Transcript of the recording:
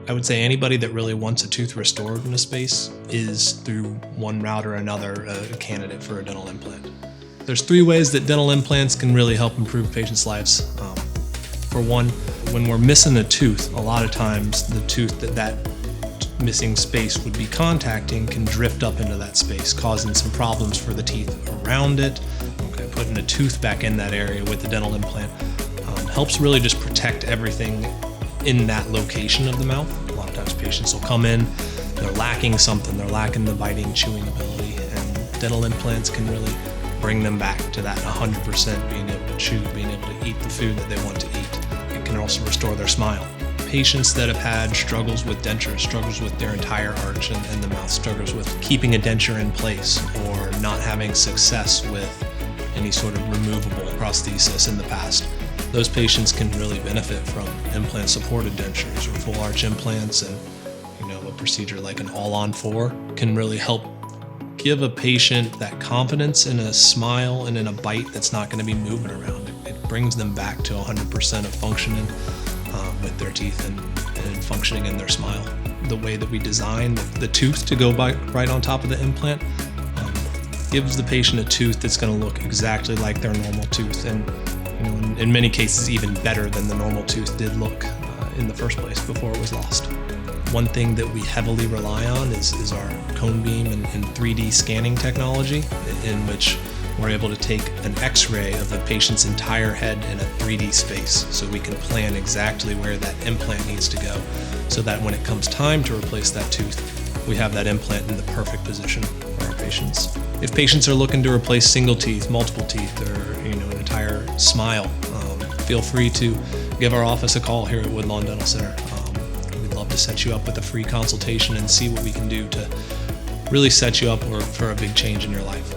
I would say anybody that really wants a tooth restored in a space is, through one route or another, a candidate for a dental implant. There's 3 ways that dental implants can really help improve patients' lives. For one, when we're missing a tooth, a lot of times the tooth that missing space would be contacting can drift up into that space, causing some problems for the teeth around it. Okay, putting a tooth back in that area with the dental implant helps really just protect everything in that location of the mouth. A lot of times patients will come in, they're lacking something, they're lacking the biting, chewing ability, and dental implants can really bring them back to that 100% being able to chew, being able to eat the food that they want to eat. It can also restore their smile. Patients that have had struggles with dentures, struggles with their entire arch and the mouth, struggles with keeping a denture in place, or not having success with any sort of removable prosthesis in the past, those patients can really benefit from implant-supported dentures or full arch implants, and a procedure like an all-on-4 can really help give a patient that confidence in a smile and in a bite that's not going to be moving around. It brings them back to 100% of functioning with their teeth and functioning in their smile. The way that we design the tooth to go right on top of the implant gives the patient a tooth that's going to look exactly like their normal tooth, and in many cases even better than the normal tooth did look in the first place before it was lost. One thing that we heavily rely on is our cone beam and 3D scanning technology, in which we're able to take an X-ray of the patient's entire head in a 3D space, so we can plan exactly where that implant needs to go, so that when it comes time to replace that tooth, we have that implant in the perfect position for our patients. If patients are looking to replace single teeth, multiple teeth, or an entire smile, feel free to give our office a call here at Woodlawn Dental Center. We'd love to set you up with a free consultation and see what we can do to really set you up for a big change in your life.